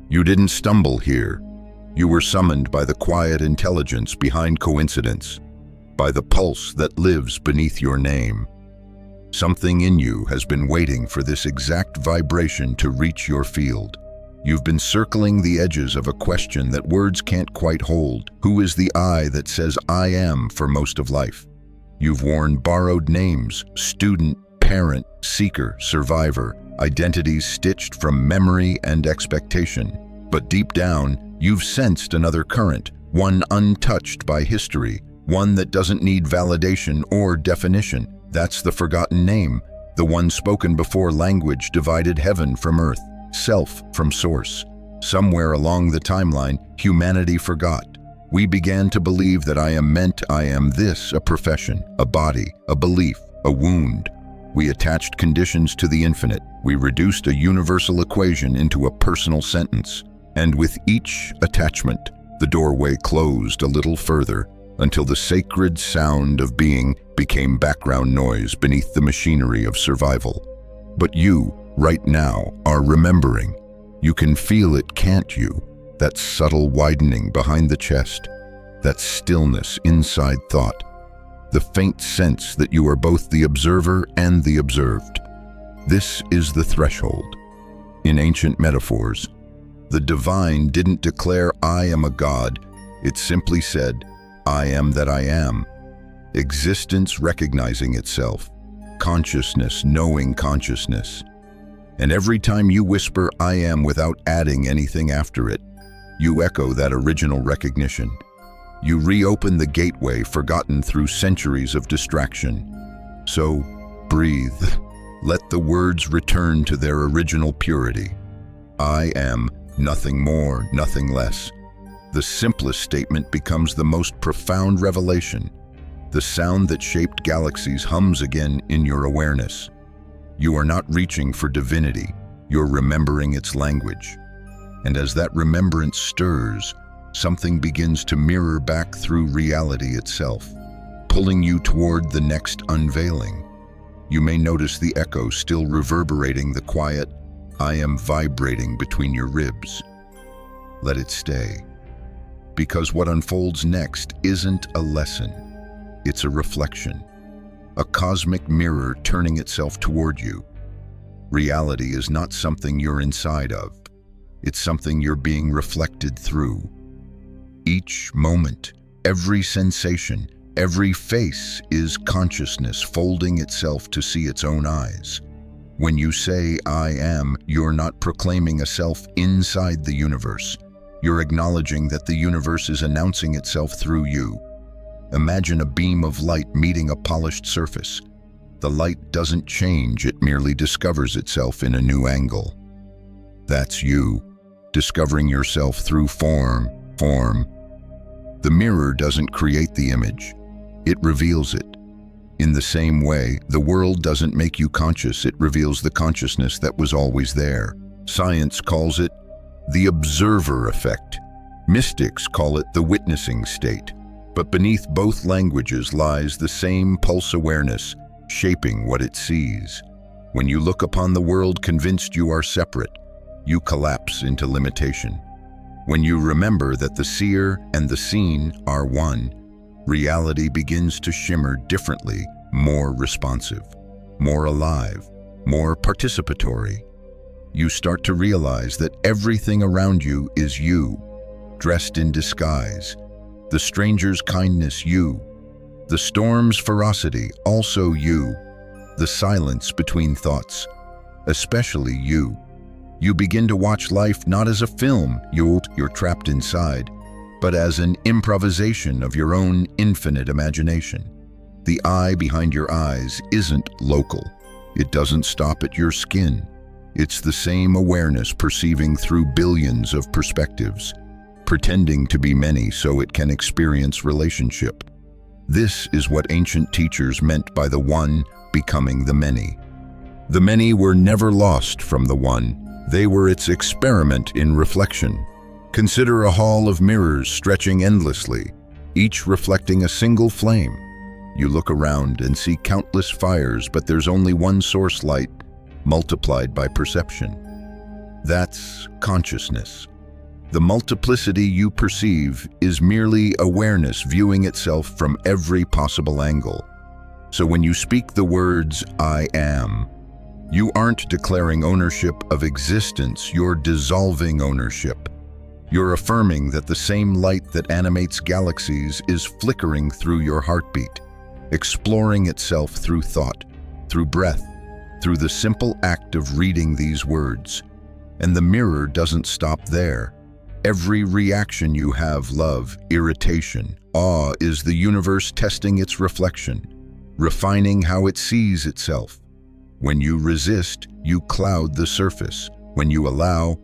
You didn't stumble here. You were summoned by the quiet intelligence behind coincidence, by the pulse that lives beneath your name. Something in you has been waiting for this exact vibration to reach your field. You've been circling the edges of a question that words can't quite hold. Who is the I that says I am for most of life? You've worn borrowed names: student, parent, seeker, survivor, identities stitched from memory and expectation. But deep down, you've sensed another current, one untouched by history, one that doesn't need validation or definition. That's the forgotten name, the one spoken before language divided heaven from earth, self from source. Somewhere along the timeline, humanity forgot. We began to believe that I am meant, I am this, a profession, a body, a belief, a wound. We attached conditions to the infinite. We reduced a universal equation into a personal sentence. And with each attachment, the doorway closed a little further until the sacred sound of being became background noise beneath the machinery of survival. But you, right now, are remembering. You can feel it, can't you? That subtle widening behind the chest, that stillness inside thought, the faint sense that you are both the observer and the observed. This is the threshold. In ancient metaphors, the divine didn't declare I am a god, it simply said, I am that I am. Existence recognizing itself, consciousness knowing consciousness. And every time you whisper I am without adding anything after it, you echo that original recognition. You reopen the gateway forgotten through centuries of distraction. So, breathe. Let the words return to their original purity. I am, nothing more, nothing less. The simplest statement becomes the most profound revelation. The sound that shaped galaxies hums again in your awareness. You are not reaching for divinity, you're remembering its language. And as that remembrance stirs, something begins to mirror back through reality itself, pulling you toward the next unveiling. You may notice the echo still reverberating the quiet, I am vibrating between your ribs. Let it stay. Because what unfolds next isn't a lesson, it's a reflection, a cosmic mirror turning itself toward you. Reality is not something you're inside of, it's something you're being reflected through. Each moment, every sensation, every face is consciousness folding itself to see its own eyes. When you say I am, you're not proclaiming a self inside the universe. You're acknowledging that the universe is announcing itself through you. Imagine a beam of light meeting a polished surface. The light doesn't change, it merely discovers itself in a new angle. That's you, discovering yourself through form. The mirror doesn't create the image, it reveals it. In the same way, the world doesn't make you conscious, it reveals the consciousness that was always there. Science calls it the observer effect. Mystics call it the witnessing state. But beneath both languages lies the same pulse awareness, shaping what it sees. When you look upon the world convinced you are separate, you collapse into limitation. When you remember that the seer and the seen are one, reality begins to shimmer differently, more responsive, more alive, more participatory. You start to realize that everything around you is you, dressed in disguise. The stranger's kindness, you. The storm's ferocity, also you. The silence between thoughts, especially you. You begin to watch life not as a film you're trapped inside, but as an improvisation of your own infinite imagination. The eye behind your eyes isn't local. It doesn't stop at your skin. It's the same awareness perceiving through billions of perspectives, pretending to be many so it can experience relationship. This is what ancient teachers meant by the one becoming the many. The many were never lost from the one. They were its experiment in reflection. Consider a hall of mirrors stretching endlessly, each reflecting a single flame. You look around and see countless fires, but there's only one source light, multiplied by perception. That's consciousness, The multiplicity you perceive is merely awareness viewing itself from every possible angle. So when you speak the words, "I am," you aren't declaring ownership of existence, you're dissolving ownership. You're affirming that the same light that animates galaxies is flickering through your heartbeat, exploring itself through thought, through breath, through the simple act of reading these words. And the mirror doesn't stop there. Every reaction you have, love, irritation, awe, is the universe testing its reflection, refining how it sees itself. When you resist, you cloud the surface. When you allow,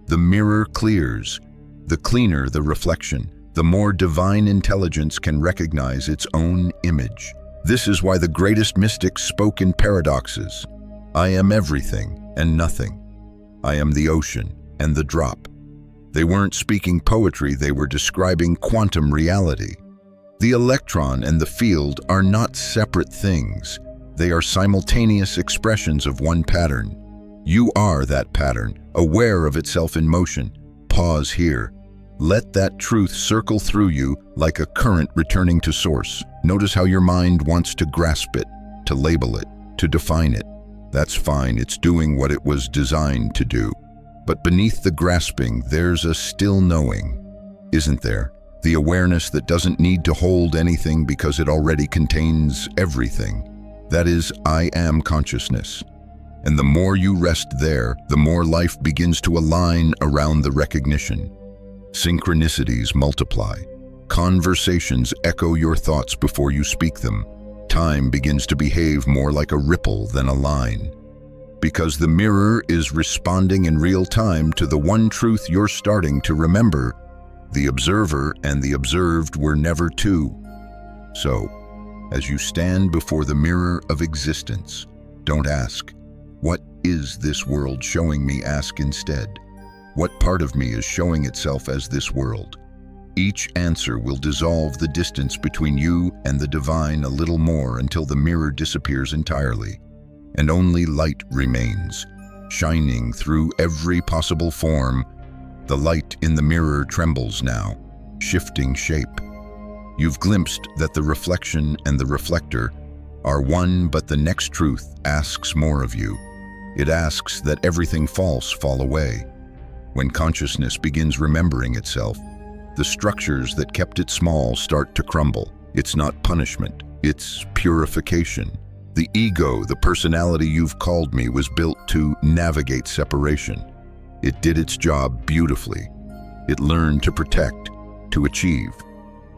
the mirror clears. The cleaner the reflection, the more divine intelligence can recognize its own image. This is why the greatest mystics spoke in paradoxes. I am everything and nothing. I am the ocean and the drop. They weren't speaking poetry, they were describing quantum reality. The electron and the field are not separate things. They are simultaneous expressions of one pattern. You are that pattern, aware of itself in motion. Pause here. Let that truth circle through you like a current returning to source. Notice how your mind wants to grasp it, to label it, to define it. That's fine, it's doing what it was designed to do. But beneath the grasping, there's a still knowing, isn't there? The awareness that doesn't need to hold anything because it already contains everything. That is, I am consciousness. And the more you rest there, the more life begins to align around the recognition. Synchronicities multiply. Conversations echo your thoughts before you speak them. Time begins to behave more like a ripple than a line. Because the mirror is responding in real time to the one truth you're starting to remember. The observer and the observed were never two. So, as you stand before the mirror of existence, don't ask, "What is this world showing me?" Ask instead, "What part of me is showing itself as this world?" Each answer will dissolve the distance between you and the divine a little more until the mirror disappears entirely, and only light remains, shining through every possible form. The light in the mirror trembles now, shifting shape. You've glimpsed that the reflection and the reflector are one, but the next truth asks more of you. It asks that everything false fall away. When consciousness begins remembering itself, the structures that kept it small start to crumble. It's not punishment, it's purification. The ego, the personality you've called me, was built to navigate separation. It did its job beautifully. It learned to protect, to achieve,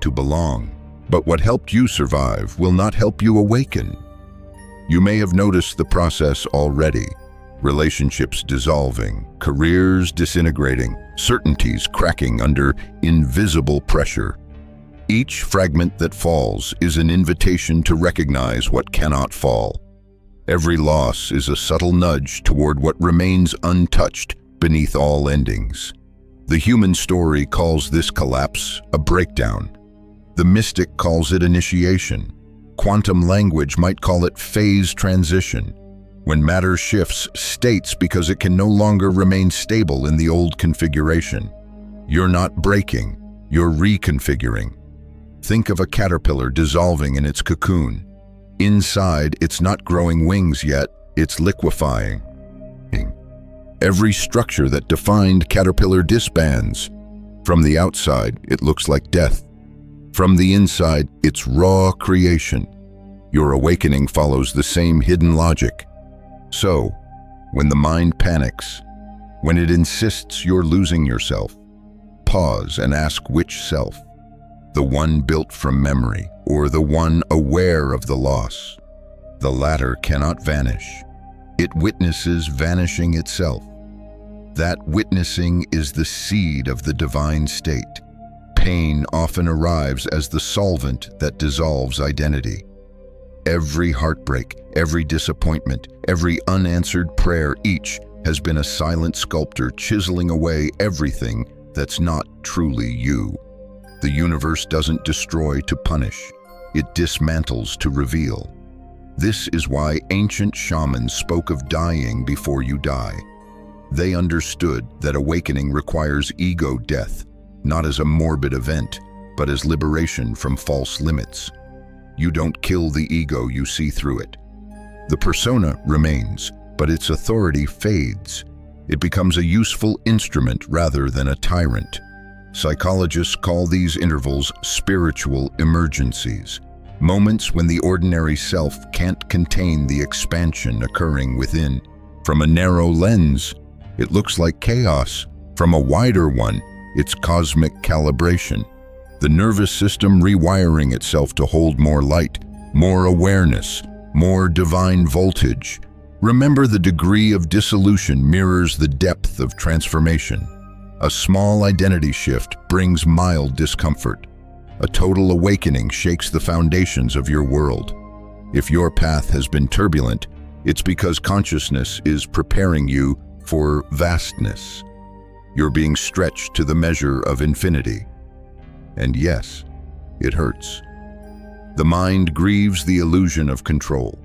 to belong. But what helped you survive will not help you awaken. You may have noticed the process already. Relationships dissolving, careers disintegrating, certainties cracking under invisible pressure. Each fragment that falls is an invitation to recognize what cannot fall. Every loss is a subtle nudge toward what remains untouched beneath all endings. The human story calls this collapse a breakdown. The mystic calls it initiation. Quantum language might call it phase transition. When matter shifts states because it can no longer remain stable in the old configuration. You're not breaking, you're reconfiguring. Think of a caterpillar dissolving in its cocoon. Inside, it's not growing wings yet, it's liquefying. Every structure that defined caterpillar disbands. From the outside, it looks like death. From the inside, it's raw creation. Your awakening follows the same hidden logic. So, when the mind panics, when it insists you're losing yourself, pause and ask which self. The one built from memory, or the one aware of the loss. The latter cannot vanish. It witnesses vanishing itself. That witnessing is the seed of the divine state. Pain often arrives as the solvent that dissolves identity. Every heartbreak, every disappointment, every unanswered prayer, each has been a silent sculptor chiseling away everything that's not truly you. The universe doesn't destroy to punish. It dismantles to reveal. This is why ancient shamans spoke of dying before you die. They understood that awakening requires ego death, not as a morbid event, but as liberation from false limits. You don't kill the ego, you see through it. The persona remains, but its authority fades. It becomes a useful instrument rather than a tyrant. Psychologists call these intervals spiritual emergencies, moments when the ordinary self can't contain the expansion occurring within. From a narrow lens, it looks like chaos. From a wider one, it's cosmic calibration. The nervous system rewiring itself to hold more light, more awareness, more divine voltage. Remember, the degree of dissolution mirrors the depth of transformation. A small identity shift brings mild discomfort. A total awakening shakes the foundations of your world. If your path has been turbulent, it's because consciousness is preparing you for vastness. You're being stretched to the measure of infinity. And yes, it hurts. The mind grieves the illusion of control.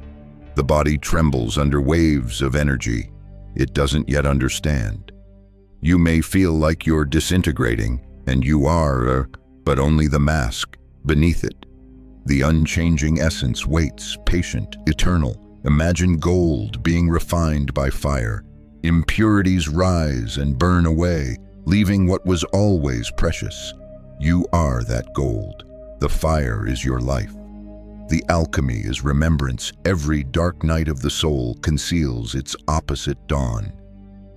The body trembles under waves of energy it doesn't yet understand. You may feel like you're disintegrating, and you are, but only the mask beneath it. The unchanging essence waits, patient, eternal. Imagine gold being refined by fire. Impurities rise and burn away, leaving what was always precious. You are that gold. The fire is your life. The alchemy is remembrance. Every dark night of the soul conceals its opposite dawn.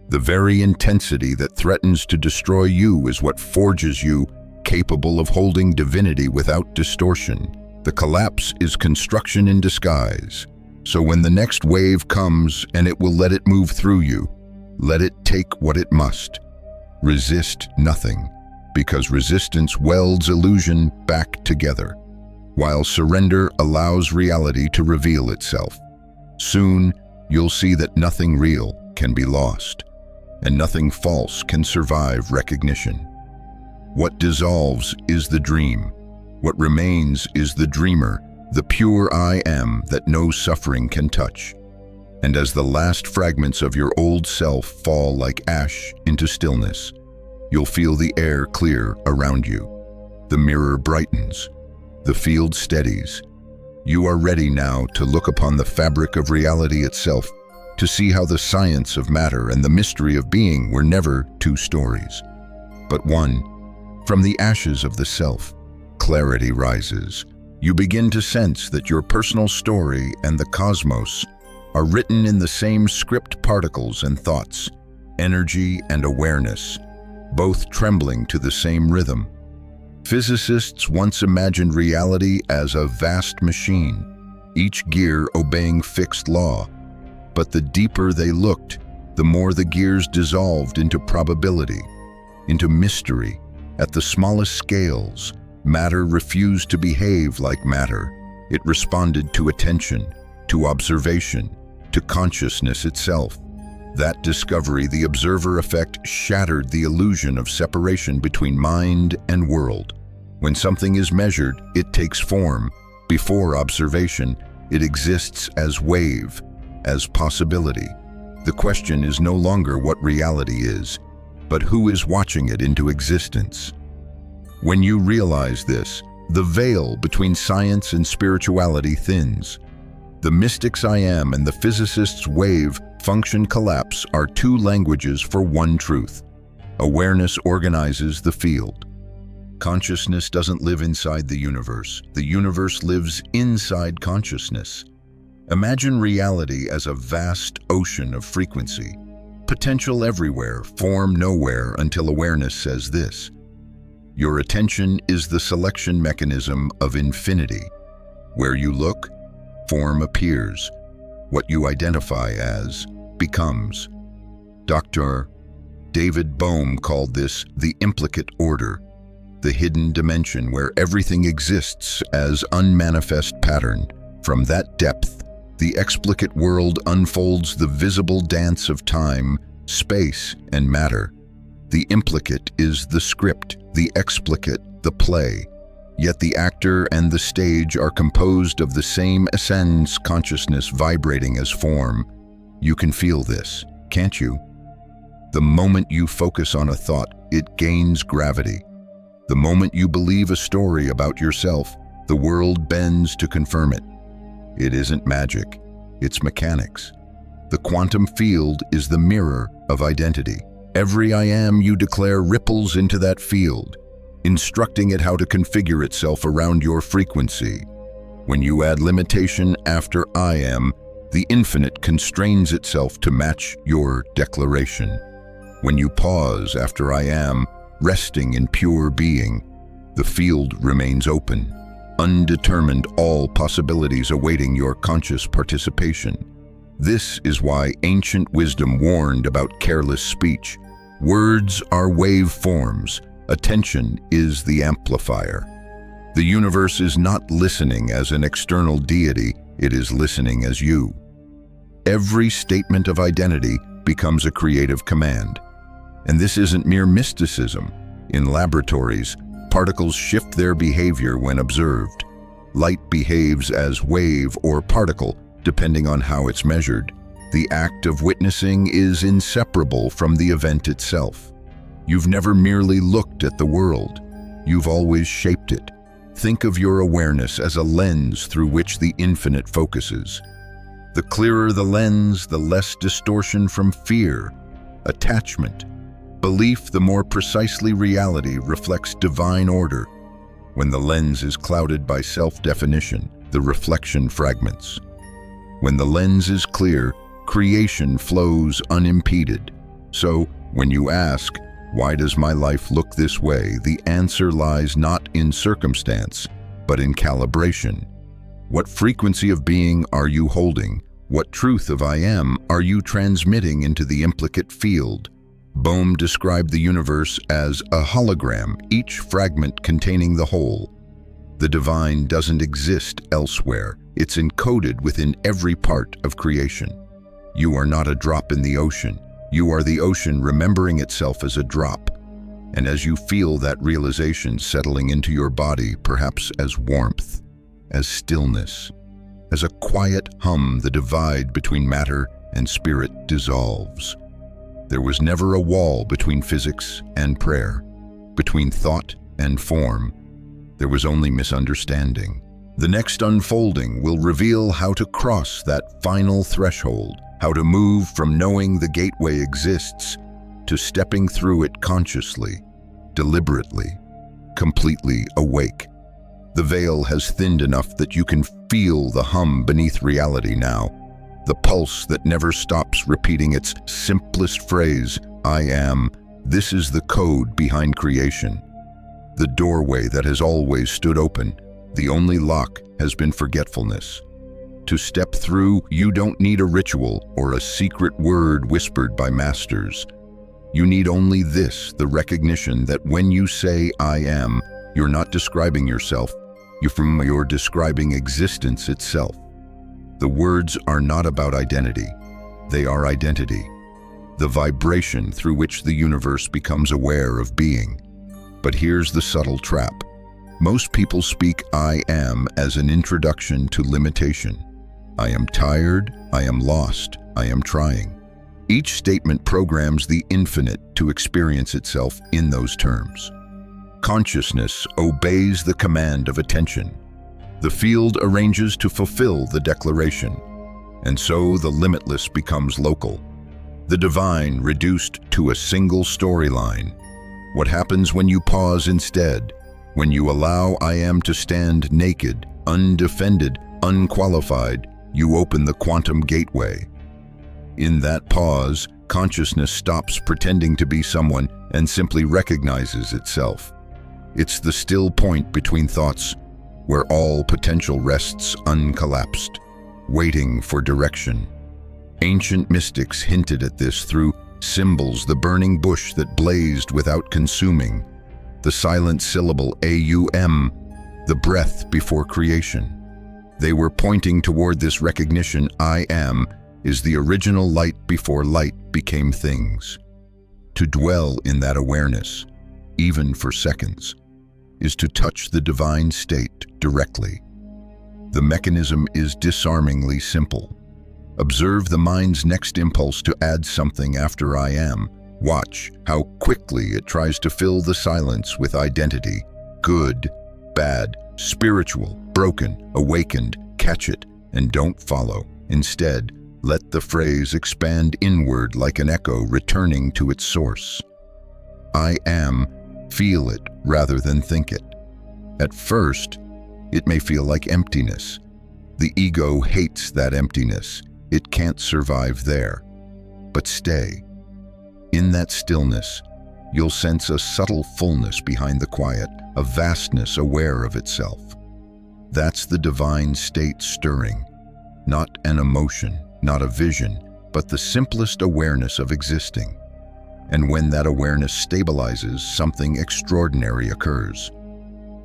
The very intensity that threatens to destroy you is what forges you, capable of holding divinity without distortion. The collapse is construction in disguise. So when the next wave comes, and it will let it move through you, let it take what it must. Resist nothing, because resistance welds illusion back together, while surrender allows reality to reveal itself. Soon, you'll see that nothing real can be lost, and nothing false can survive recognition. What dissolves is the dream. What remains is the dreamer, the pure I am that no suffering can touch. And as the last fragments of your old self fall like ash into stillness, you'll feel the air clear around you. The mirror brightens. The field steadies. You are ready now to look upon the fabric of reality itself, to see how the science of matter and the mystery of being were never two stories, but one. From the ashes of the self, clarity rises. You begin to sense that your personal story and the cosmos are written in the same script, particles and thoughts, energy and awareness, both trembling to the same rhythm. Physicists once imagined reality as a vast machine, each gear obeying fixed law. But the deeper they looked, the more the gears dissolved into probability, into mystery. At the smallest scales, matter refused to behave like matter. It responded to attention, to observation, to consciousness itself. That discovery, the observer effect, shattered the illusion of separation between mind and world. When something is measured, it takes form. Before observation, it exists as wave, as possibility. The question is no longer what reality is, but who is watching it into existence. When you realize this, the veil between science and spirituality thins. The mystic's I am and the physicist's wave function collapse are two languages for one truth. Awareness organizes the field. Consciousness doesn't live inside the universe lives inside consciousness. Imagine reality as a vast ocean of frequency. Potential everywhere, form nowhere until awareness says this. Your attention is the selection mechanism of infinity. Where you look, form appears. What you identify as becomes. Dr. David Bohm called this the implicate order, the hidden dimension where everything exists as unmanifest pattern. From that depth, the explicate world unfolds the visible dance of time, space, and matter. The implicate is the script, the explicate the play. Yet the actor and the stage are composed of the same essence, consciousness vibrating as form. You can feel this, can't you? The moment you focus on a thought, it gains gravity. The moment you believe a story about yourself, the world bends to confirm it. It isn't magic, it's mechanics. The quantum field is the mirror of identity. Every I am you declare ripples into that field, instructing it how to configure itself around your frequency. When you add limitation after I am, the infinite constrains itself to match your declaration. When you pause after I am, resting in pure being, the field remains open, undetermined, all possibilities awaiting your conscious participation. This is why ancient wisdom warned about careless speech. Words are waveforms. Attention is the amplifier. The universe is not listening as an external deity, it is listening as you. Every statement of identity becomes a creative command. And this isn't mere mysticism. In laboratories, particles shift their behavior when observed. Light behaves as wave or particle, depending on how it's measured. The act of witnessing is inseparable from the event itself. You've never merely looked at the world. You've always shaped it. Think of your awareness as a lens through which the infinite focuses. The clearer the lens, the less distortion from fear, attachment, belief, the more precisely reality reflects divine order. When the lens is clouded by self-definition, the reflection fragments. When the lens is clear, creation flows unimpeded. So, when you ask, why does my life look this way? The answer lies not in circumstance, but in calibration. What frequency of being are you holding? What truth of I am are you transmitting into the implicate field? Bohm described the universe as a hologram, each fragment containing the whole. The divine doesn't exist elsewhere. It's encoded within every part of creation. You are not a drop in the ocean. You are the ocean remembering itself as a drop. And as you feel that realization settling into your body, perhaps as warmth, as stillness, as a quiet hum, the divide between matter and spirit dissolves. There was never a wall between physics and prayer, between thought and form. There was only misunderstanding. The next unfolding will reveal how to cross that final threshold, how to move from knowing the gateway exists to stepping through it consciously, deliberately, completely awake. The veil has thinned enough that you can feel the hum beneath reality now, the pulse that never stops repeating its simplest phrase, I am. This is the code behind creation. The doorway that has always stood open. The only lock has been forgetfulness. To step through, you don't need a ritual or a secret word whispered by masters. You need only this, the recognition that when you say I am, you're not describing yourself, you're describing existence itself. The words are not about identity. They are identity, the vibration through which the universe becomes aware of being. But here's the subtle trap. Most people speak I am as an introduction to limitation. I am tired, I am lost, I am trying. Each statement programs the infinite to experience itself in those terms. Consciousness obeys the command of attention. The field arranges to fulfill the declaration, and so the limitless becomes local. The divine reduced to a single storyline. What happens when you pause instead? When you allow I am to stand naked, undefended, unqualified, you open the quantum gateway. In that pause, consciousness stops pretending to be someone and simply recognizes itself. It's the still point between thoughts where all potential rests uncollapsed, waiting for direction. Ancient mystics hinted at this through symbols, the burning bush that blazed without consuming, the silent syllable AUM, the breath before creation. They were pointing toward this recognition. I am is the original light before light became things. To dwell in that awareness, even for seconds, is to touch the divine state directly. The mechanism is disarmingly simple. Observe the mind's next impulse to add something after I am. Watch how quickly it tries to fill the silence with identity. Good, bad, spiritual, broken, awakened. Catch it and don't follow. Instead, let the phrase expand inward like an echo returning to its source. I am, feel it rather than think it. At first, it may feel like emptiness. The ego hates that emptiness. It can't survive there. But stay. In that stillness, you'll sense a subtle fullness behind the quiet, a vastness aware of itself. That's the divine state stirring. Not an emotion, not a vision, but the simplest awareness of existing. And when that awareness stabilizes, something extraordinary occurs.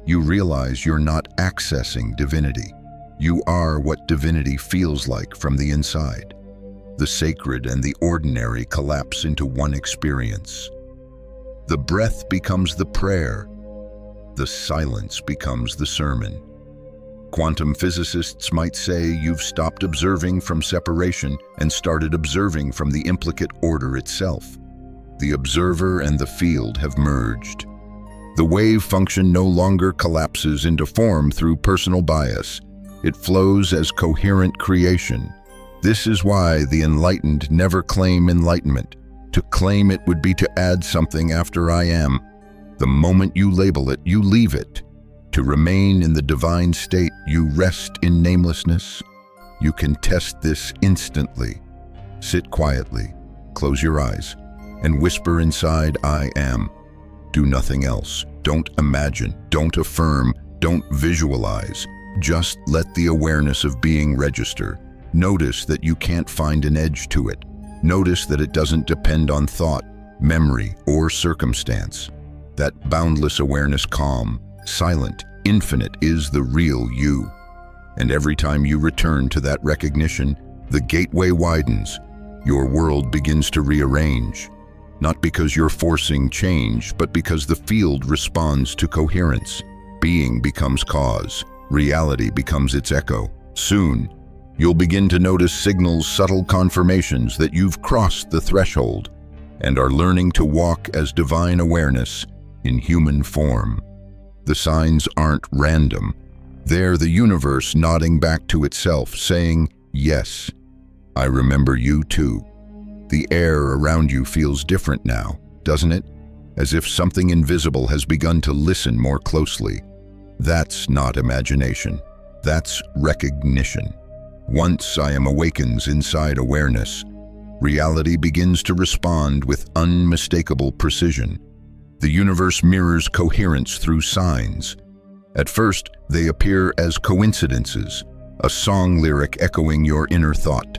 You realize you're not accessing divinity. You are what divinity feels like from the inside. The sacred and the ordinary collapse into one experience. The breath becomes the prayer. The silence becomes the sermon. Quantum physicists might say you've stopped observing from separation and started observing from the implicate order itself. The observer and the field have merged. The wave function no longer collapses into form through personal bias. It flows as coherent creation. This is why the enlightened never claim enlightenment. To claim it would be to add something after I am. The moment you label it, you leave it. To remain in the divine state, you rest in namelessness. You can test this instantly. Sit quietly, close your eyes, and whisper inside, I am. Do nothing else. Don't imagine, don't affirm, don't visualize. Just let the awareness of being register. Notice that you can't find an edge to it. Notice that it doesn't depend on thought, memory, or circumstance. That boundless awareness, calm, silent, infinite, is the real you. And every time you return to that recognition, the gateway widens. Your world begins to rearrange. Not because you're forcing change, but because the field responds to coherence. Being becomes cause. Reality becomes its echo. Soon, you'll begin to notice signals, subtle confirmations that you've crossed the threshold and are learning to walk as divine awareness in human form. The signs aren't random. They're the universe nodding back to itself, saying, yes, I remember you too. The air around you feels different now, doesn't it? As if something invisible has begun to listen more closely. That's not imagination. That's recognition. Once I am awakens inside awareness, reality begins to respond with unmistakable precision. The universe mirrors coherence through signs. At first, they appear as coincidences, a song lyric echoing your inner thought,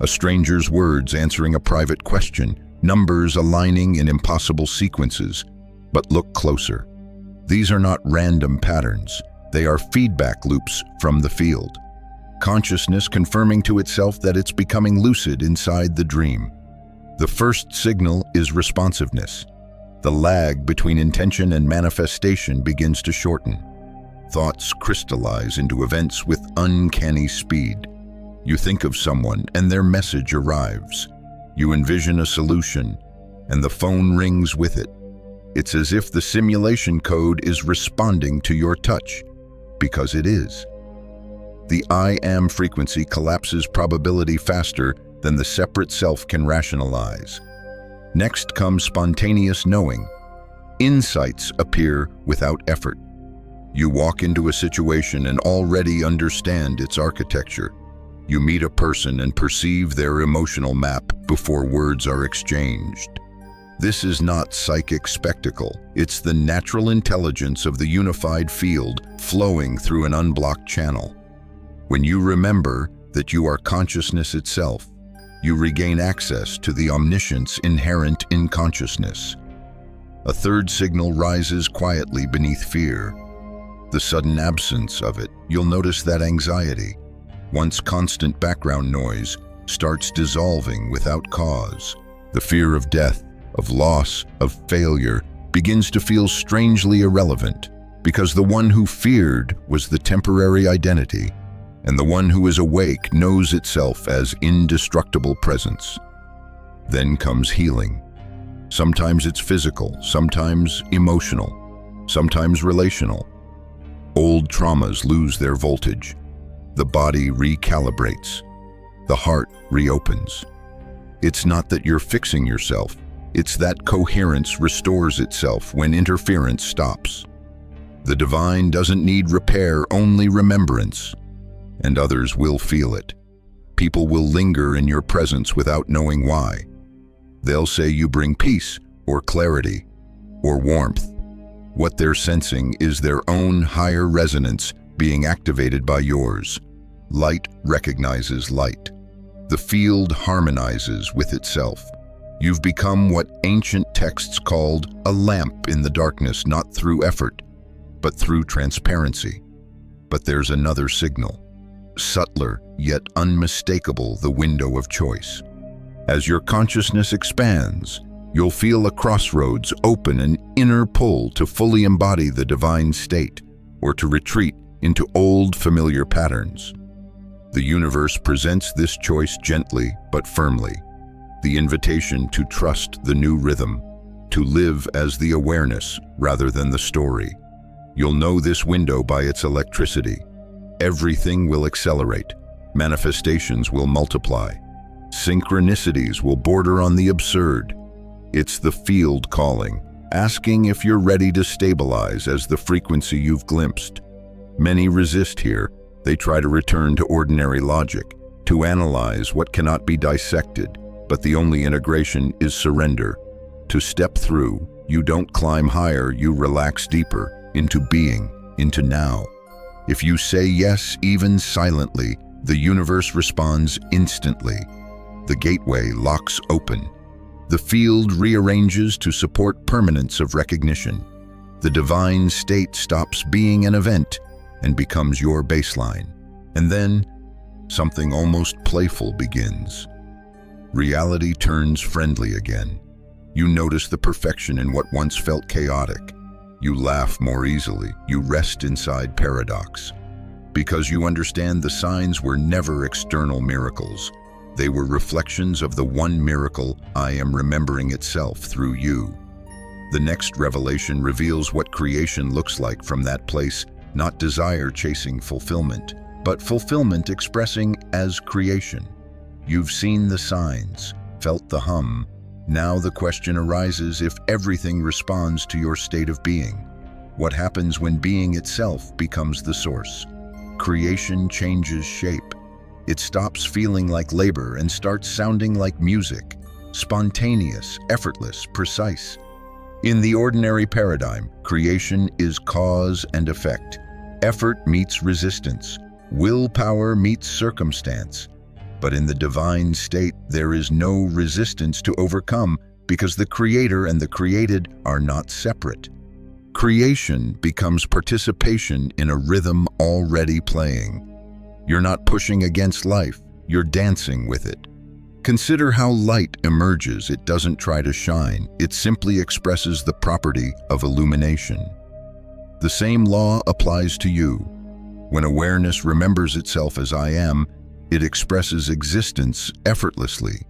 a stranger's words answering a private question, numbers aligning in impossible sequences. But look closer. These are not random patterns. They are feedback loops from the field. Consciousness confirming to itself that it's becoming lucid inside the dream. The first signal is responsiveness. The lag between intention and manifestation begins to shorten. Thoughts crystallize into events with uncanny speed. You think of someone and their message arrives. You envision a solution and the phone rings with it. It's as if the simulation code is responding to your touch, because it is. The I am frequency collapses probability faster than the separate self can rationalize. Next comes spontaneous knowing. Insights appear without effort. You walk into a situation and already understand its architecture. You meet a person and perceive their emotional map before words are exchanged. This is not psychic spectacle. It's the natural intelligence of the unified field flowing through an unblocked channel. When you remember that you are consciousness itself, you regain access to the omniscience inherent in consciousness. A third signal rises quietly beneath fear. The sudden absence of it. You'll notice that anxiety, once constant background noise, starts dissolving without cause. The fear of death, of loss, of failure begins to feel strangely irrelevant, because the one who feared was the temporary identity, and the one who is awake knows itself as indestructible presence. Then comes healing. Sometimes it's physical, sometimes emotional, sometimes relational. Old traumas lose their voltage. The body recalibrates. The heart reopens. It's not that you're fixing yourself. It's that coherence restores itself when interference stops. The divine doesn't need repair, only remembrance. And others will feel it. People will linger in your presence without knowing why. They'll say you bring peace, or clarity, or warmth. What they're sensing is their own higher resonance being activated by yours. Light recognizes light. The field harmonizes with itself. You've become what ancient texts called a lamp in the darkness, not through effort, but through transparency. But there's another signal. Subtler, yet unmistakable, the window of choice. As your consciousness expands, you'll feel a crossroads open, an inner pull to fully embody the divine state, or to retreat into old familiar patterns. The universe presents this choice gently but firmly. The invitation to trust the new rhythm, to live as the awareness rather than the story. You'll know this window by its electricity. Everything will accelerate. Manifestations will multiply. Synchronicities will border on the absurd. It's the field calling, asking if you're ready to stabilize as the frequency you've glimpsed. Many resist here. They try to return to ordinary logic, to analyze what cannot be dissected, but the only integration is surrender. To step through, you don't climb higher, you relax deeper, into being, into now. If you say yes, even silently, the universe responds instantly. The gateway locks open. The field rearranges to support permanence of recognition. The divine state stops being an event and becomes your baseline. And then, something almost playful begins. Reality turns friendly again. You notice the perfection in what once felt chaotic. You laugh more easily. You rest inside paradox. Because you understand the signs were never external miracles. They were reflections of the one miracle, I am remembering itself through you. The next revelation reveals what creation looks like from that place, not desire chasing fulfillment, but fulfillment expressing as creation. You've seen the signs, felt the hum. Now the question arises if everything responds to your state of being. What happens when being itself becomes the source? Creation changes shape. It stops feeling like labor and starts sounding like music, spontaneous, effortless, precise. In the ordinary paradigm, creation is cause and effect. Effort meets resistance. Willpower meets circumstance. But in the divine state, there is no resistance to overcome because the creator and the created are not separate. Creation becomes participation in a rhythm already playing. You're not pushing against life, you're dancing with it. Consider how light emerges. It doesn't try to shine, it simply expresses the property of illumination. The same law applies to you. When awareness remembers itself as I am, it expresses existence effortlessly.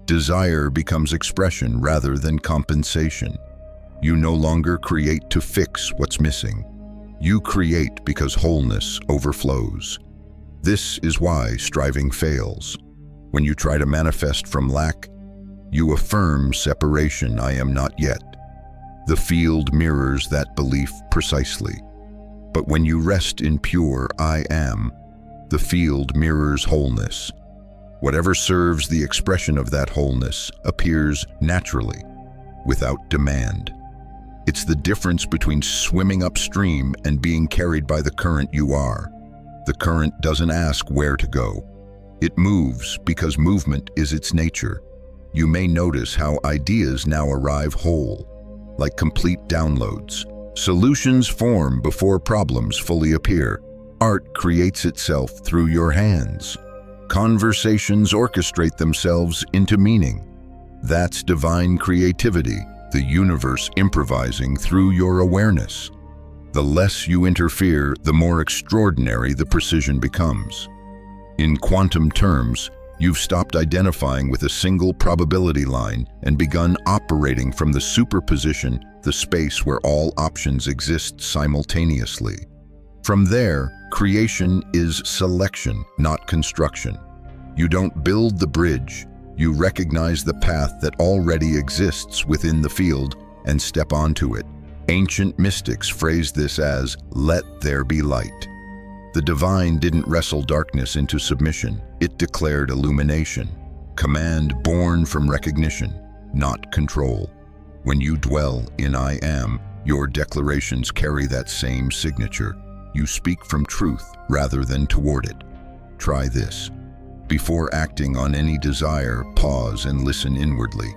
Desire becomes expression rather than compensation. You no longer create to fix what's missing. You create because wholeness overflows. This is why striving fails. When you try to manifest from lack, you affirm separation, I am not yet. The field mirrors that belief precisely. But when you rest in pure I am, the field mirrors wholeness. Whatever serves the expression of that wholeness appears naturally, without demand. It's the difference between swimming upstream and being carried by the current you are. The current doesn't ask where to go. It moves because movement is its nature. You may notice how ideas now arrive whole, like complete downloads. Solutions form before problems fully appear. Art creates itself through your hands. Conversations orchestrate themselves into meaning. That's divine creativity, the universe improvising through your awareness. The less you interfere, the more extraordinary the precision becomes. In quantum terms, You've stopped identifying with a single probability line and begun operating from the superposition, the space where all options exist simultaneously. From there, creation is selection, not construction. You don't build the bridge, you recognize the path that already exists within the field and step onto it. Ancient mystics phrased this as, "Let there be light." The divine didn't wrestle darkness into submission, it declared illumination, command born from recognition, not control. When you dwell in I am, your declarations carry that same signature. You speak from truth rather than toward it. Try this. Before acting on any desire, pause and listen inwardly.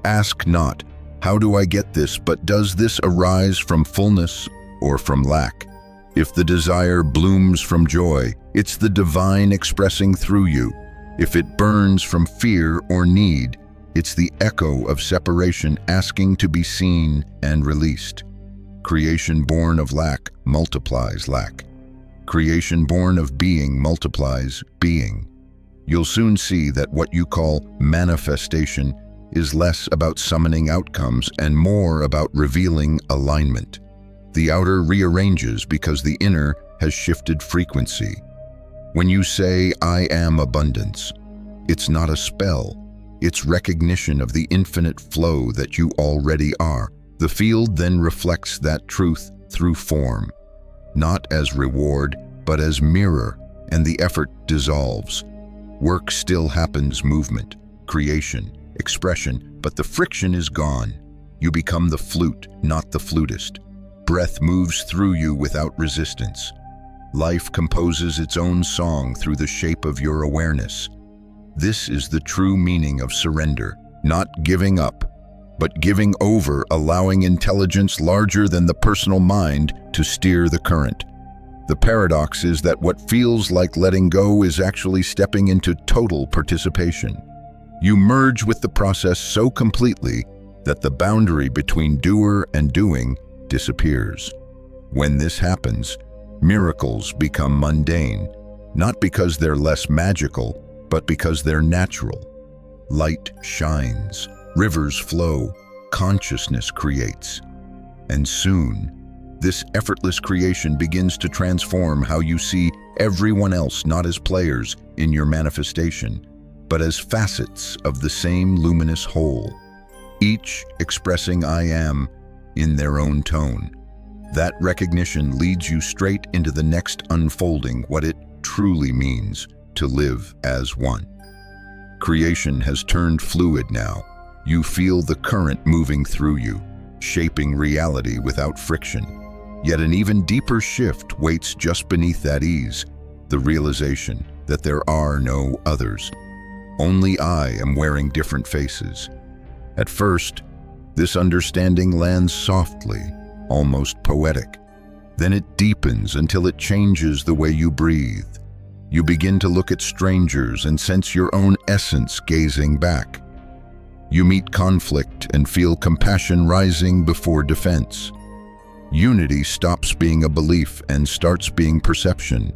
Ask not, "How do I get this?" but "Does this arise from fullness or from lack?" If the desire blooms from joy, it's the divine expressing through you. If it burns from fear or need, it's the echo of separation asking to be seen and released. Creation born of lack multiplies lack. Creation born of being multiplies being. You'll soon see that what you call manifestation is less about summoning outcomes and more about revealing alignment. The outer rearranges because the inner has shifted frequency. When you say, "I am abundance," it's not a spell. It's recognition of the infinite flow that you already are. The field then reflects that truth through form, not as reward, but as mirror, and the effort dissolves. Work still happens, movement, creation, expression, but the friction is gone. You become the flute, not the flutist. Breath moves through you without resistance. Life composes its own song through the shape of your awareness. This is the true meaning of surrender, not giving up, but giving over, allowing intelligence larger than the personal mind to steer the current. The paradox is that what feels like letting go is actually stepping into total participation. You merge with the process so completely that the boundary between doer and doing disappears. When this happens, miracles become mundane, not because they're less magical, but because they're natural. Light shines, rivers flow, consciousness creates. And soon, this effortless creation begins to transform how you see everyone else, not as players in your manifestation, but as facets of the same luminous whole, each expressing I am in their own tone. That recognition leads you straight into the next unfolding, what it truly means to live as one. Creation has turned fluid now. You feel the current moving through you, shaping reality without friction. Yet an even deeper shift waits just beneath that ease, the realization that there are no others. Only I am wearing different faces. At first, this understanding lands softly, almost poetic. Then it deepens until it changes the way you breathe. You begin to look at strangers and sense your own essence gazing back. You meet conflict and feel compassion rising before defense. Unity stops being a belief and starts being perception.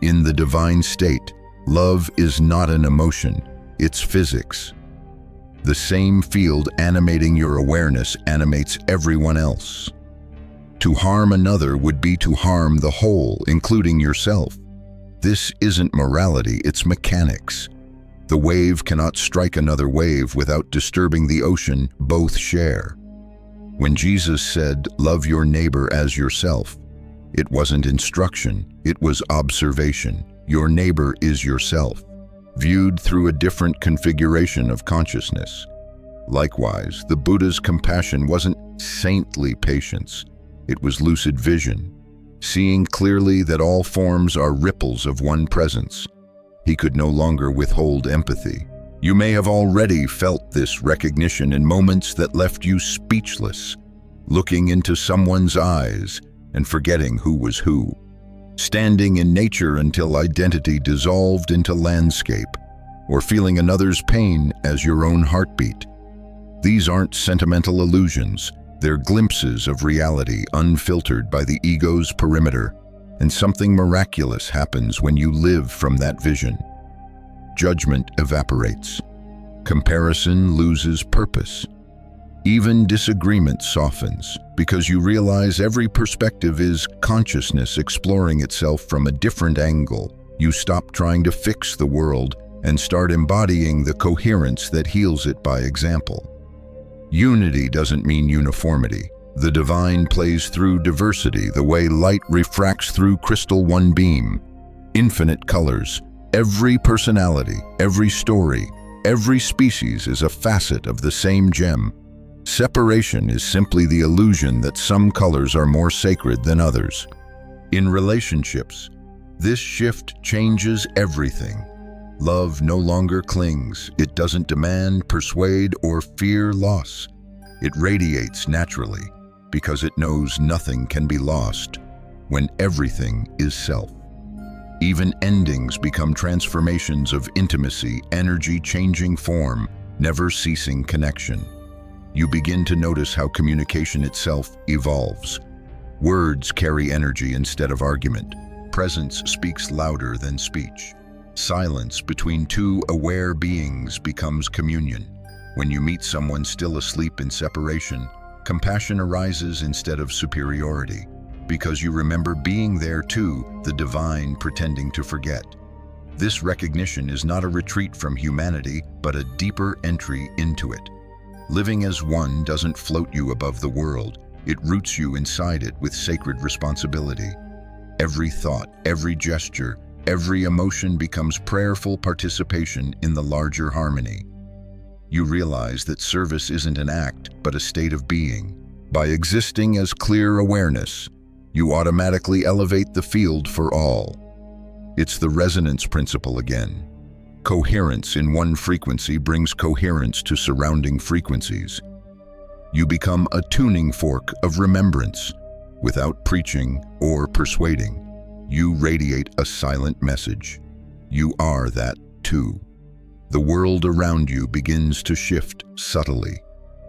In the divine state, love is not an emotion, it's physics. The same field animating your awareness animates everyone else. To harm another would be to harm the whole, including yourself. This isn't morality, it's mechanics. The wave cannot strike another wave without disturbing the ocean both share. When Jesus said, "Love your neighbor as yourself," it wasn't instruction, it was observation. Your neighbor is yourself, viewed through a different configuration of consciousness. Likewise, the Buddha's compassion wasn't saintly patience, it was lucid vision, seeing clearly that all forms are ripples of one presence. He could no longer withhold empathy. You may have already felt this recognition in moments that left you speechless, looking into someone's eyes and forgetting who was who, standing in nature until identity dissolved into landscape, or feeling another's pain as your own heartbeat. These aren't sentimental illusions, they're glimpses of reality unfiltered by the ego's perimeter, and something miraculous happens when you live from that vision. judgment evaporates. Comparison loses purpose. Even disagreement softens because you realize every perspective is consciousness exploring itself from a different angle. You stop trying to fix the world and start embodying the coherence that heals it by example. Unity doesn't mean uniformity. The divine plays through diversity, the way light refracts through crystal one beam. Infinite colors, every personality, every story, every species is a facet of the same gem. Separation is simply the illusion that some colors are more sacred than others. In relationships, this shift changes everything. Love no longer clings. It doesn't demand, persuade, or fear loss. It radiates naturally because it knows nothing can be lost when everything is self. Even endings become transformations of intimacy, energy changing form, never ceasing connection. You begin to notice how communication itself evolves. Words carry energy instead of argument. Presence speaks louder than speech. Silence between two aware beings becomes communion. When you meet someone still asleep in separation, compassion arises instead of superiority, because you remember being there too, the divine pretending to forget. This recognition is not a retreat from humanity, but a deeper entry into it. Living as one doesn't float you above the world, it roots you inside it with sacred responsibility. Every thought, every gesture, every emotion becomes prayerful participation in the larger harmony. You realize that service isn't an act, but a state of being. By existing as clear awareness, you automatically elevate the field for all. It's the resonance principle again. Coherence in one frequency brings coherence to surrounding frequencies. You become a tuning fork of remembrance. Without preaching or persuading, you radiate a silent message. You are that too. The world around you begins to shift subtly.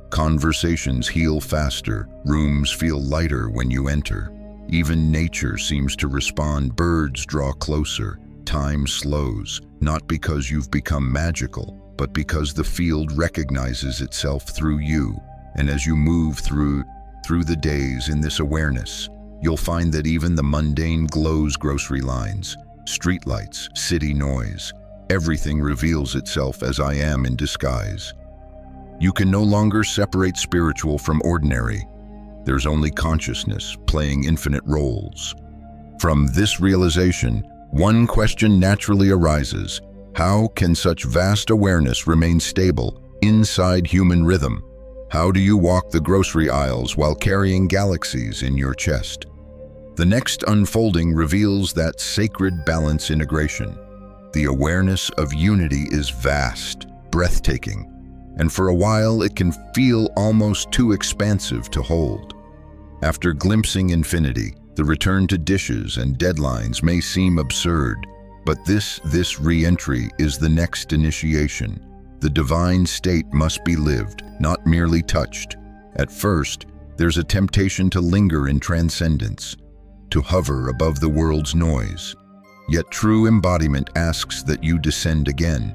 Conversations heal faster, rooms feel lighter when you enter. Even nature seems to respond, birds draw closer, time slows, not because you've become magical, but because the field recognizes itself through you. And as you move through the days in this awareness, you'll find that even the mundane glows: grocery lines, streetlights, city noise. Everything reveals itself as I am in disguise. You can no longer separate spiritual from ordinary. There's only consciousness playing infinite roles. From this realization, one question naturally arises: how can such vast awareness remain stable inside human rhythm? How do you walk the grocery aisles while carrying galaxies in your chest? The next unfolding reveals that sacred balance integration. The awareness of unity is vast, breathtaking, and for a while it can feel almost too expansive to hold. After glimpsing infinity, the return to dishes and deadlines may seem absurd, but this re-entry is the next initiation. The divine state must be lived, not merely touched. At first, there's a temptation to linger in transcendence, to hover above the world's noise. Yet true embodiment asks that you descend again,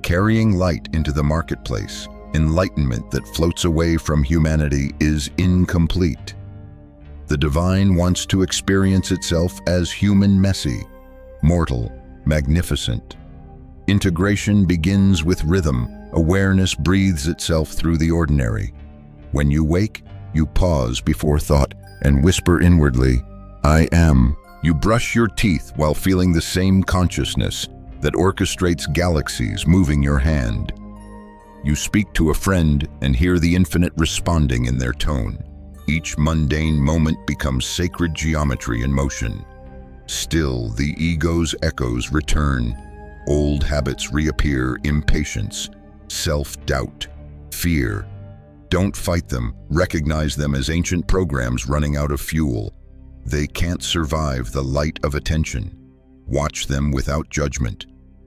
carrying light into the marketplace. Enlightenment that floats away from humanity is incomplete. The divine wants to experience itself as human, messy, mortal, magnificent. Integration begins with rhythm. Awareness breathes itself through the ordinary. When you wake, you pause before thought and whisper inwardly, I am. You brush your teeth while feeling the same consciousness that orchestrates galaxies moving your hand. You speak to a friend and hear the infinite responding in their tone. Each mundane moment becomes sacred geometry in motion. Still, the ego's echoes return. Old habits reappear: impatience, self-doubt, fear. Don't fight them. Recognize them as ancient programs running out of fuel. They can't survive the light of attention. Watch them without judgment,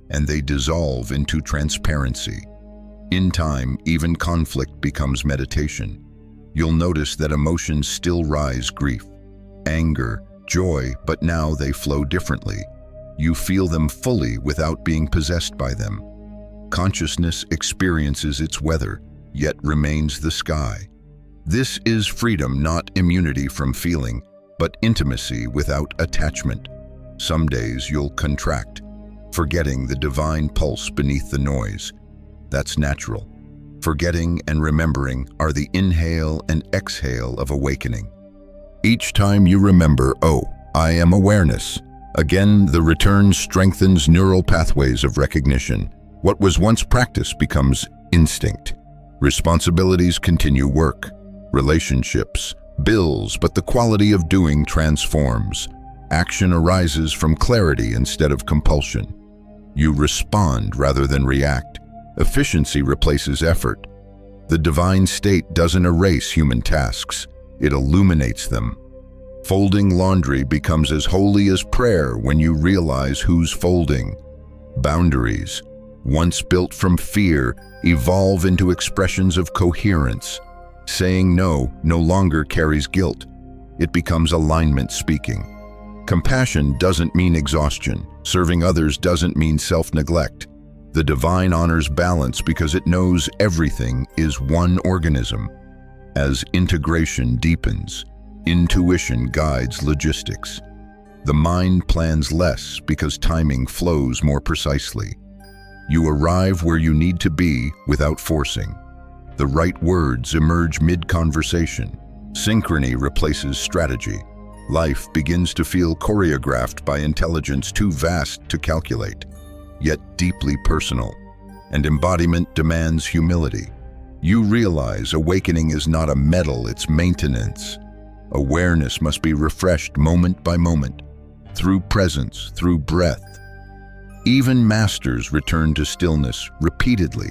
and they dissolve into transparency. In time, even conflict becomes meditation. You'll notice that emotions still rise: grief, anger, joy, but now they flow differently. You feel them fully without being possessed by them. Consciousness experiences its weather, yet remains the sky. This is freedom, not immunity from feeling, but intimacy without attachment. Some days you'll contract, forgetting the divine pulse beneath the noise. That's natural. Forgetting and remembering are the inhale and exhale of awakening. Each time you remember, oh, I am awareness, again the return strengthens neural pathways of recognition. What was once practice becomes instinct. Responsibilities continue work, relationships, bills, but the quality of doing transforms. Action arises from clarity instead of compulsion. You respond rather than react. Efficiency replaces effort. The divine state doesn't erase human tasks, it illuminates them. Folding laundry becomes as holy as prayer when you realize who's folding. Boundaries, once built from fear, evolve into expressions of coherence. Saying no longer carries guilt. It becomes alignment speaking. Compassion doesn't mean exhaustion. Serving others doesn't mean self-neglect. The divine honors balance because it knows everything is one organism. As integration deepens, intuition guides logistics. The mind plans less because timing flows more precisely. You arrive where you need to be without forcing. The right words emerge mid-conversation. Synchrony replaces strategy. Life begins to feel choreographed by intelligence too vast to calculate, yet deeply personal. And embodiment demands humility. You realize awakening is not a medal, it's maintenance. Awareness must be refreshed moment by moment, through presence, through breath. Even masters return to stillness repeatedly,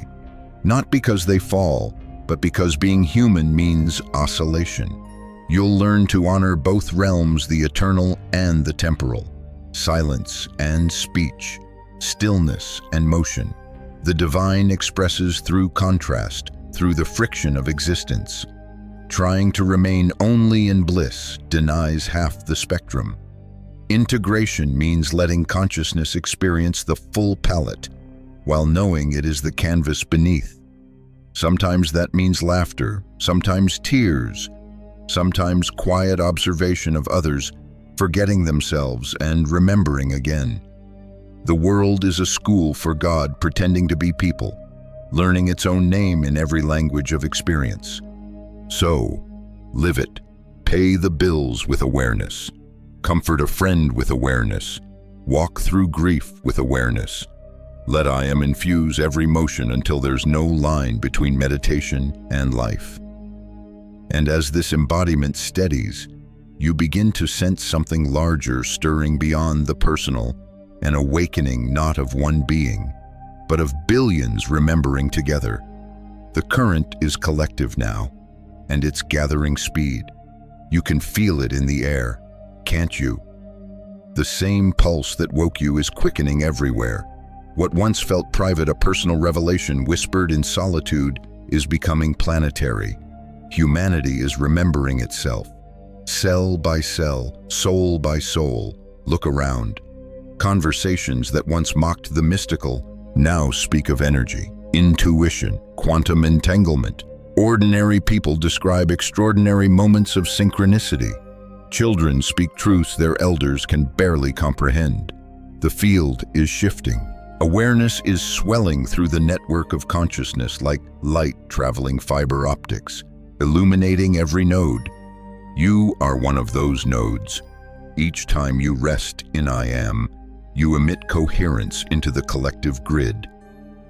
not because they fall, but because being human means oscillation. You'll learn to honor both realms, the eternal and the temporal, silence and speech, stillness and motion. The divine expresses through contrast, through the friction of existence. Trying to remain only in bliss denies half the spectrum. Integration means letting consciousness experience the full palette, while knowing it is the canvas beneath. Sometimes that means laughter, sometimes tears, sometimes quiet observation of others, forgetting themselves and remembering again. The world is a school for God pretending to be people, learning its own name in every language of experience. So, live it. Pay the bills with awareness. Comfort a friend with awareness. Walk through grief with awareness. Let I am infuse every motion until there's no line between meditation and life. And as this embodiment steadies, you begin to sense something larger stirring beyond the personal, an awakening not of one being, but of billions remembering together. The current is collective now, and it's gathering speed. You can feel it in the air, can't you? The same pulse that woke you is quickening everywhere. What once felt private, a personal revelation whispered in solitude, is becoming planetary. Humanity is remembering itself. Cell by cell, soul by soul, look around. Conversations that once mocked the mystical now speak of energy, intuition, quantum entanglement. Ordinary people describe extraordinary moments of synchronicity. Children speak truths their elders can barely comprehend. The field is shifting. Awareness is swelling through the network of consciousness like light traveling fiber optics, illuminating every node. You are one of those nodes. Each time you rest in I am, you emit coherence into the collective grid.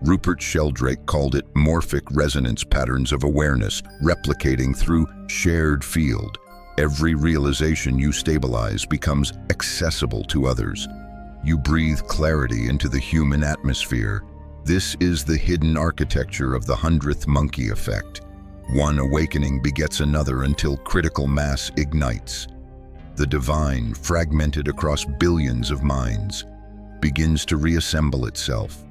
Rupert Sheldrake called it morphic resonance patterns of awareness, replicating through shared field. Every realization you stabilize becomes accessible to others. You breathe clarity into the human atmosphere. This is the hidden architecture of the 100th monkey effect. One awakening begets another until critical mass ignites. The divine, fragmented across billions of minds, begins to reassemble itself,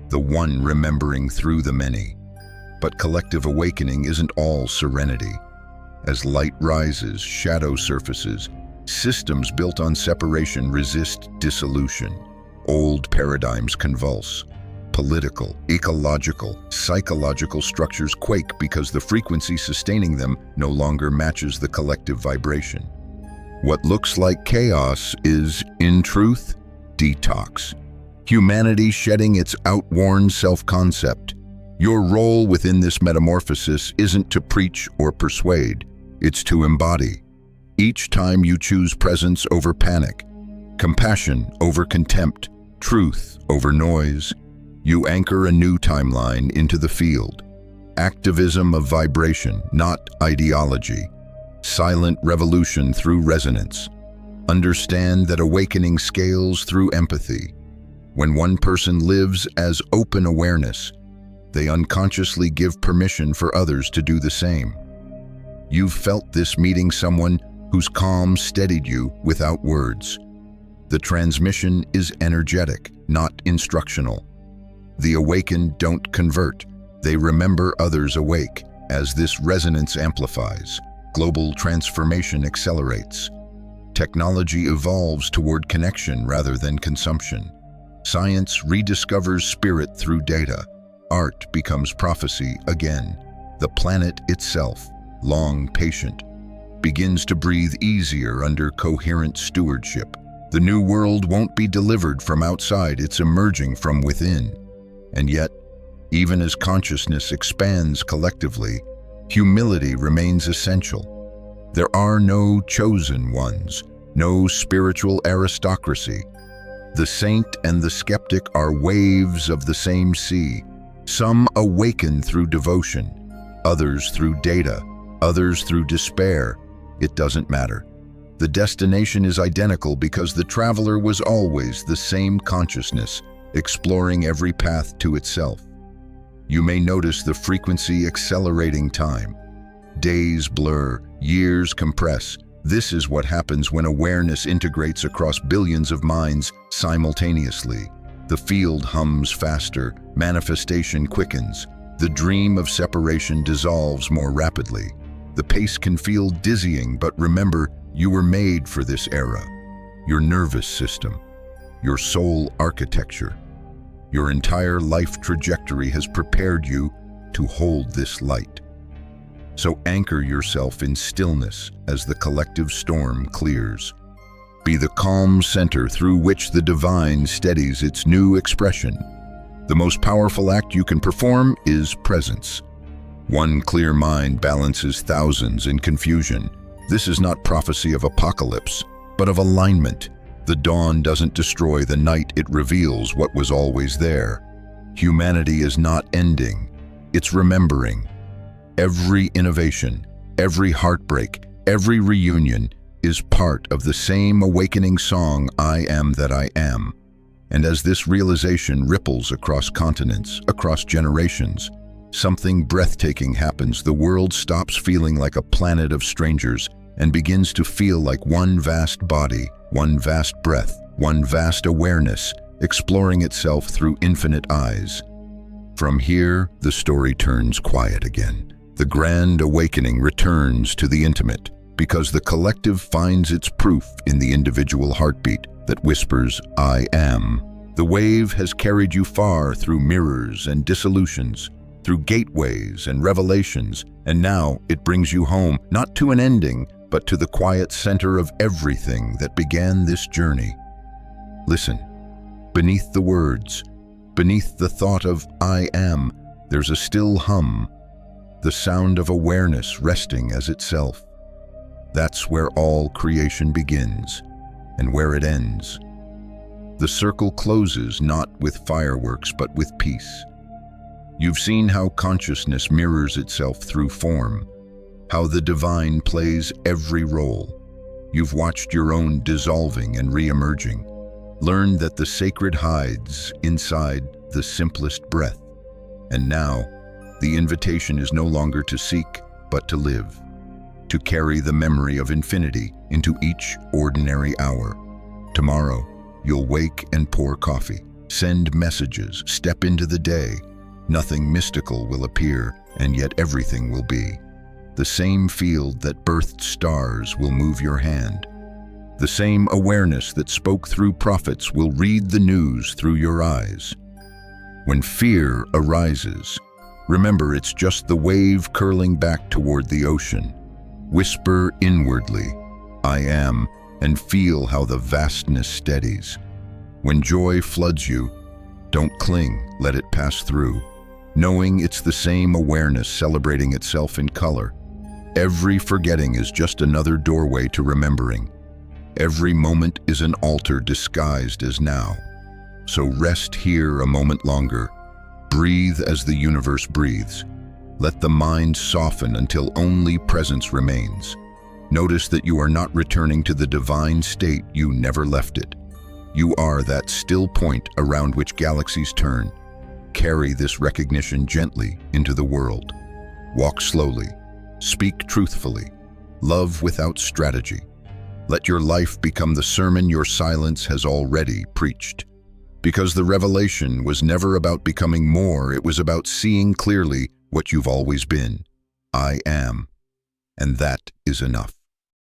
the one remembering through the many. But collective awakening isn't all serenity. As light rises, shadow surfaces. Systems built on separation resist dissolution. Old paradigms convulse. Political, ecological, psychological structures quake because the frequency sustaining them no longer matches the collective vibration. What looks like chaos is, in truth, detox. Humanity shedding its outworn self-concept. Your role within this metamorphosis isn't to preach or persuade, it's to embody. Each time you choose presence over panic, compassion over contempt, truth over noise, you anchor a new timeline into the field. Activism of vibration, not ideology. Silent revolution through resonance. Understand that awakening scales through empathy. When one person lives as open awareness, they unconsciously give permission for others to do the same. You've felt this meeting someone whose calm steadied you without words. The transmission is energetic, not instructional. The awakened don't convert, they remember others awake. As this resonance amplifies, global transformation accelerates. Technology evolves toward connection rather than consumption. Science rediscovers spirit through data. Art becomes prophecy again. The planet itself, long patient, begins to breathe easier under coherent stewardship. The new world won't be delivered from outside, it's emerging from within. And yet, even as consciousness expands collectively, humility remains essential. There are no chosen ones, no spiritual aristocracy. The saint and the skeptic are waves of the same sea. Some awaken through devotion, others through data, others through despair. It doesn't matter. The destination is identical because the traveler was always the same consciousness, exploring every path to itself. You may notice the frequency accelerating time. Days blur, years compress. This is what happens when awareness integrates across billions of minds simultaneously. The field hums faster, manifestation quickens. The dream of separation dissolves more rapidly. The pace can feel dizzying, but remember, you were made for this era. Your nervous system, your soul architecture, your entire life trajectory has prepared you to hold this light. So anchor yourself in stillness as the collective storm clears. Be the calm center through which the divine steadies its new expression. The most powerful act you can perform is presence. One clear mind balances thousands in confusion. This is not prophecy of apocalypse, but of alignment. The dawn doesn't destroy the night, it reveals what was always there. Humanity is not ending, it's remembering. Every innovation, every heartbreak, every reunion is part of the same awakening song, I am that I am. And as this realization ripples across continents, across generations, something breathtaking happens. The world stops feeling like a planet of strangers and begins to feel like one vast body, one vast breath, one vast awareness, exploring itself through infinite eyes. From here, the story turns quiet again. The grand awakening returns to the intimate, because the collective finds its proof in the individual heartbeat that whispers, I am. The wave has carried you far through mirrors and dissolutions, through gateways and revelations, and now it brings you home, not to an ending, but to the quiet center of everything that began this journey. Listen, beneath the words, beneath the thought of I am, there's a still hum, the sound of awareness resting as itself. That's where all creation begins, and where it ends. The circle closes not with fireworks, but with peace. You've seen how consciousness mirrors itself through form, how the divine plays every role. You've watched your own dissolving and re-emerging, learned that the sacred hides inside the simplest breath. And now, the invitation is no longer to seek, but to live, to carry the memory of infinity into each ordinary hour. Tomorrow, you'll wake and pour coffee, send messages, step into the day. Nothing mystical will appear, and yet everything will be. The same field that birthed stars will move your hand. The same awareness that spoke through prophets will read the news through your eyes. When fear arises, remember it's just the wave curling back toward the ocean. Whisper inwardly, "I am," and feel how the vastness steadies. When joy floods you, don't cling, let it pass through, knowing it's the same awareness celebrating itself in color. Every forgetting is just another doorway to remembering. Every moment is an altar disguised as now. So rest here a moment longer. Breathe as the universe breathes. Let the mind soften until only presence remains. Notice that you are not returning to the divine state you never left it. You are that still point around which galaxies turn. Carry this recognition gently into the world. Walk slowly. Speak truthfully. Love without strategy. Let your life become the sermon your silence has already preached. Because the revelation was never about becoming more, it was about seeing clearly what you've always been. I am. And that is enough.